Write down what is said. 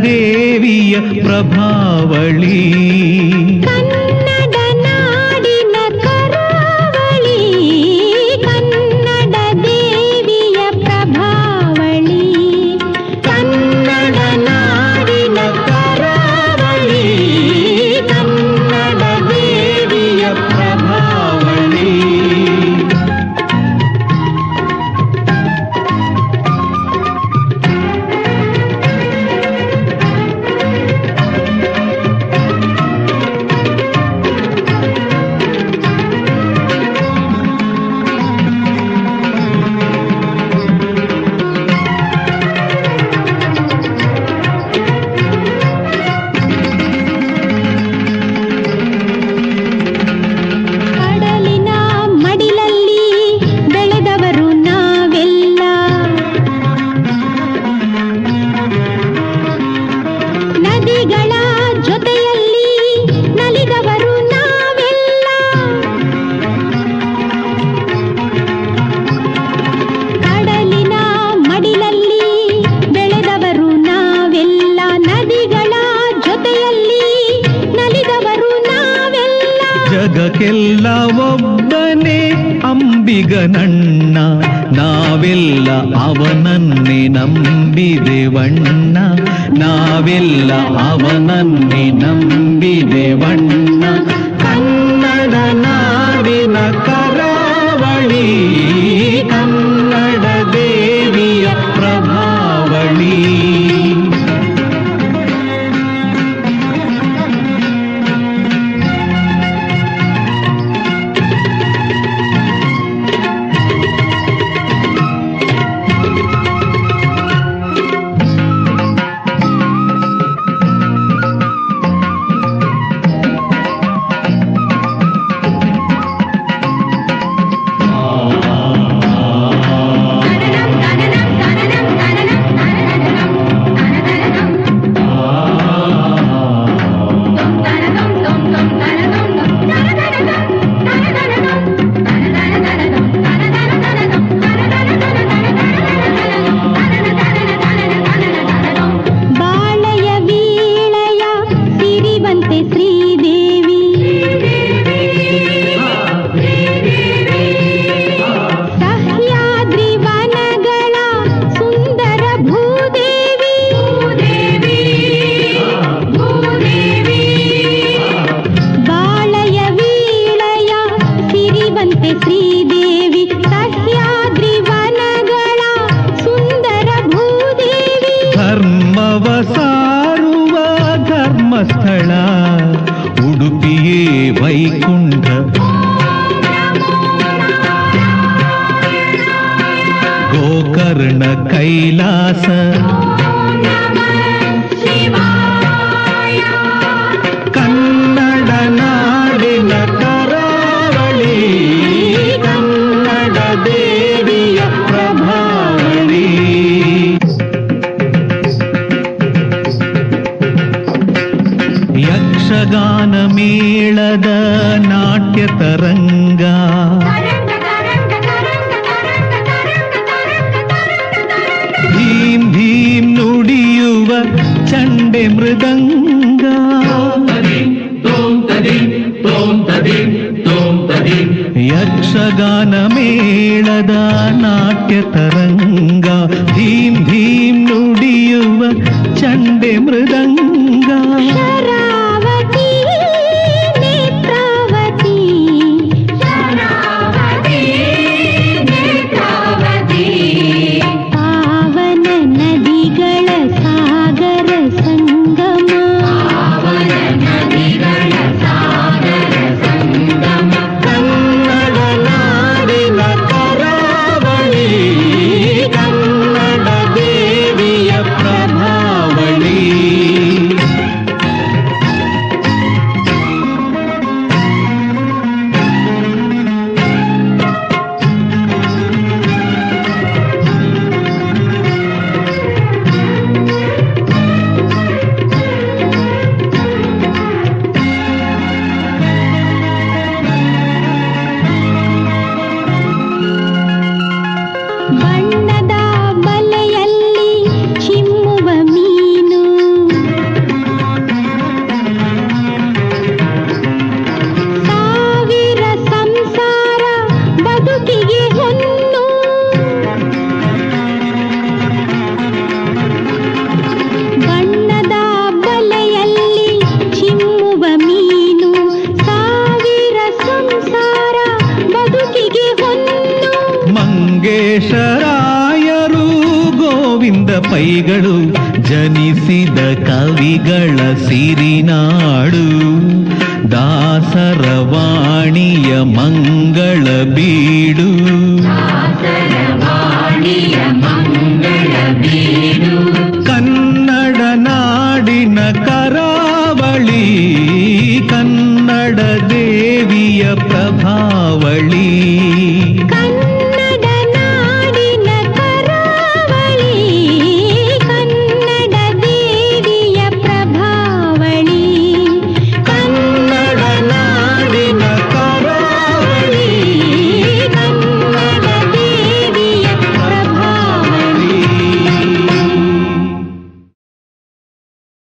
ದೇವಿಯ ಪ್ರಭಾವಳಿ. ಕನ್ನಡ ನಾಡಿನ ಕರಾವಳಿ, ಕನ್ನಡ ದೇವಿಯ ಪ್ರಭಾವಳಿ. ಕನ್ನಡ ನಾಡಿನ ಕರಾವಳಿ, ಕನ್ನಡ ದೇವಿಯ ಪ್ರಭಾವಳಿ. ಕಡಲಿನ ಮಡಿಲಲ್ಲಿ ಬೆಳೆದವರು ನಾವೆಲ್ಲ, ನದಿಗಳ ಜೊತೆಯಲ್ಲಿ ನಲಿದವರು ನಾವೆಲ್ಲ. ಕಡಲಿನ ಮಡಿಲಲ್ಲಿ ಬೆಳೆದವರು ನಾವೆಲ್ಲ, ನದಿಗಳ ಜೊತೆಯಲ್ಲಿ ನಲಿದವರು ನಾವೆಲ್ಲ. ಜಗಕ್ಕೆಲ್ಲ ಒಬ್ಬನೇ ಅಂಬಿಗನಣ್ಣ, ನಾವೆಲ್ಲ ಅವನನ್ನೇ ನಂಬಿದೆವಣ್ಣ, ನಾವೆಲ್ಲ ಅವನನ್ನೇ ನಂಬಿದೆವಣ್ಣ. ಕನ್ನಡ ನಾಡಿನ ಕರಾವಳಿ, ಕನ್ನಡ ದೇವಿಯ ಪ್ರಭಾವಳಿ. ಬಾಳೆಯ ವೀಳೆಯ ಸಿರಿವಂತೆ ಶ್ರೀದೇವಿ, ಸಹ್ಯಾದ್ರಿ ವನಗಳ ಸುಂದರ ಭೂದೇವಿ. ಬಾಳೆಯ ವೀಳೆಯ ಸಿರಿವಂತೆ ಶ್ರೀದೇವಿ, ಸಹ್ಯಾದ್ರಿ ವನಗಳ ಸುಂದರ ಭೂದೇವಿ. ಧರ್ಮವ ಸಾರುವ ಧರ್ಮಸ್ಥಳ, ಉಡುಪಿಯೇ ವೈಕುಂಠ. ಗೋಕರ್ಣ ಕೈಲಾಸ, ಕನ್ನಡ ನಾಡಿನ ಕರಾವಳಿ, ಕನ್ನಡ ದೇವಿಯ ಪ್ರಭಾವಳಿ. ಯಕ್ಷಗಾನ ಮೇಳದ ನಾಟ್ಯ ತರಂಗ, ಧೀಂ ಧೀಂ ನುಡಿಯುವ ಚಂಡೆ ಮೃದಂಗ. ಯಕ್ಷಗಾನ ಮೇಳದ ನಾಟ್ಯ ತರಂಗ, ಧೀಂ ಧೀಂ ನುಡಿಯುವ ಚಂಡೆ ಮೃದಂಗ. ಶರಾವತಿ ನೇತ್ರಾವತಿ, ಪಾವನ ನದಿಗಳ ಸಾಗರ ಸಂಗಮ, ಕನ್ನಡ ನಾಡಿನ ಕರಾವಳಿ, ಕನ್ನಡ ದೇವಿಯ ಪ್ರಭಾವಳಿ. ಪೈಗಳು ಜನಿಸಿದ ಕವಿಗಳ ಸಿರಿನಾಡು ದಾಸರ ವಾಣಿಯ ಮಂಗಳ ಬೀಡು ಕನ್ನಡ ನಾಡಿನ ಕರಾವಳಿ ಕನ್ನಡ ದೇವಿಯ ಪ್ರಭಾವಳಿ